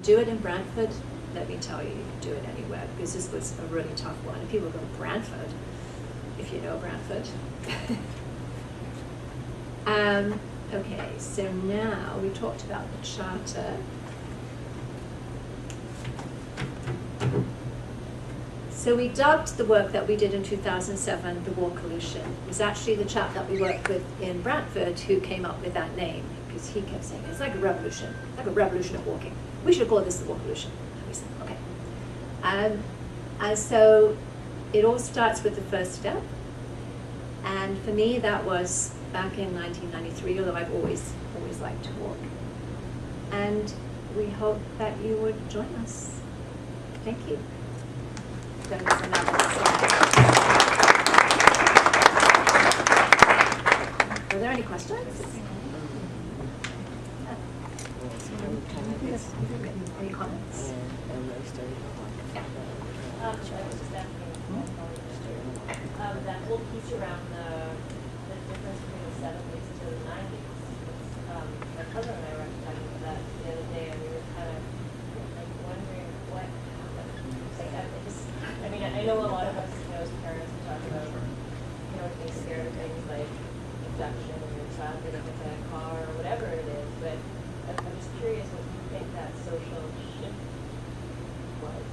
Do it in Brantford, let me tell you, you can do it anywhere, because this was a really tough one. And people go, Brantford, if you know Brantford. Okay, so now we talked about the charter. So we dubbed the work that we did in 2007 the Walkolution. It was actually the chap that we worked with in Brantford who came up with that name, because he kept saying, it's like a revolution of walking. We should call this the Walkolution. And we said, okay. And so it all starts with the first step. And for me, that was back in 1993, although I've always liked to walk. And we hope that you would join us. Thank you. Are there any questions? Any comments? I was just asking that whole piece around the difference between the 70s to the 90s. My cousin and I were talking about that the other day, and we were kind of like wondering what happened. Like, I know a lot of us, as parents, we talk about, being scared of things like abduction or your child getting hit by a car or whatever it is, but I'm just curious what you think that social shift was.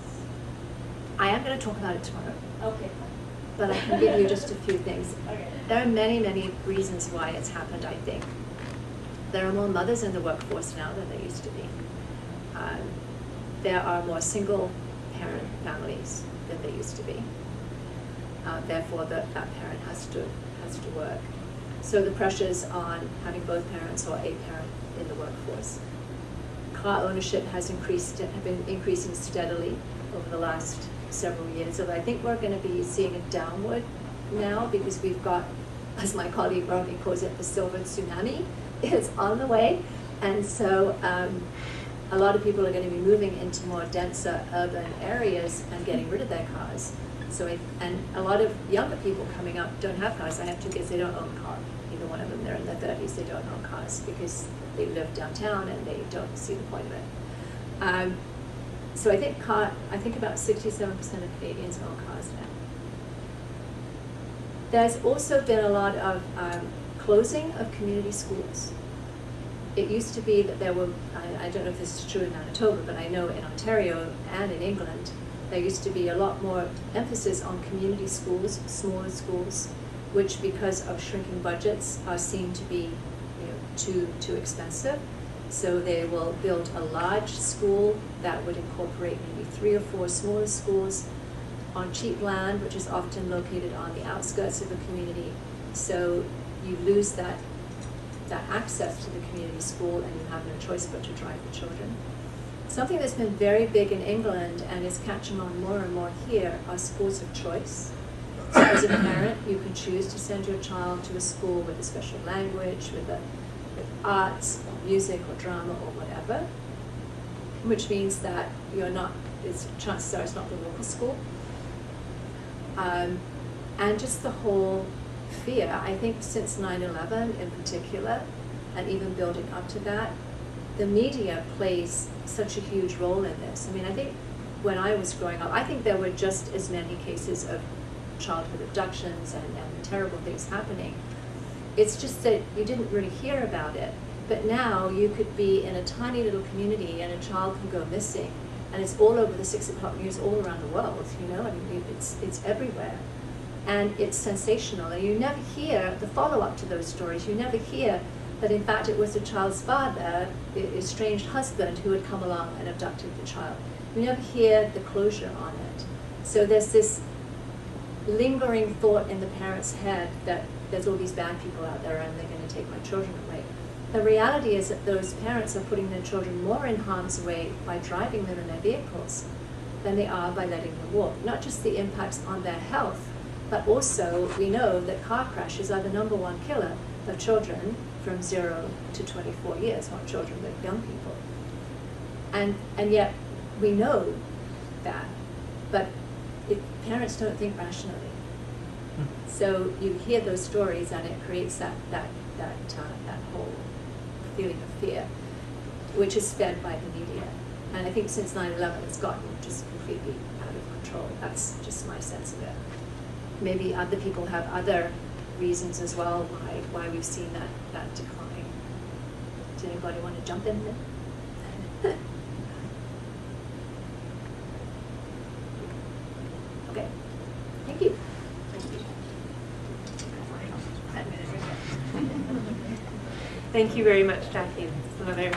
I am going to talk about it tomorrow. Okay. But I can give you just a few things. Okay. There are many, many reasons why it's happened, I think. There are more mothers in the workforce now than there used to be. There are more single parent families than there used to be. Therefore, that parent has to work. So the pressures on having both parents or a parent in the workforce. Car ownership has been increasing steadily over the last several years. So I think we're going to be seeing a downward now, because we've got, as my colleague Romy calls it, the silver tsunami. It's on the way. And so a lot of people are going to be moving into more denser urban areas and getting rid of their cars. So and a lot of younger people coming up don't have cars. I have two kids, they don't own a car. Either one of them, they're in their 30s, they don't own cars because they live downtown and they don't see the point of it. So I think about 67% of Canadians own cars now. There's also been a lot of closing of community schools. It used to be that there were, I don't know if this is true in Manitoba, but I know in Ontario and in England, there used to be a lot more emphasis on community schools, smaller schools, which because of shrinking budgets are seen to be too expensive. So they will build a large school that would incorporate maybe 3 or 4 smaller schools on cheap land, which is often located on the outskirts of a community. So you lose that access to the community school, and you have no choice but to drive the children. Something that's been very big in England and is catching on more and more here are schools of choice. So as a parent, you can choose to send your child to a school with a special language, with arts, or music, or drama, or whatever, which means that chances are it's not the local school. And just the whole fear, I think since 9/11 in particular, and even building up to that, the media plays such a huge role in this. I mean, I think when I was growing up, I think there were just as many cases of childhood abductions and terrible things happening. It's just that you didn't really hear about it. But now you could be in a tiny little community and a child can go missing, and it's all over the 6 o'clock news all around the world, I mean, it's everywhere. And it's sensational, and you never hear the follow-up to those stories. You never hear that in fact it was the child's father, the estranged husband, who had come along and abducted the child. You never hear the closure on it. So there's this lingering thought in the parent's head that there's all these bad people out there and they're going to take my children away. The reality is that those parents are putting their children more in harm's way by driving them in their vehicles than they are by letting them walk. Not just the impacts on their health, but also we know that car crashes are the #1 killer of children from 0 to 24 years, not children but young people. And yet we know that, but parents don't think rationally. So you hear those stories and it creates that whole feeling of fear, which is fed by the media. And I think since 9/11, it's gotten just completely out of control. That's just my sense of it. Maybe other people have other reasons as well why we've seen that decline. Does anybody want to jump in there? Okay. Thank you. Thank you very much, Jackie. It's another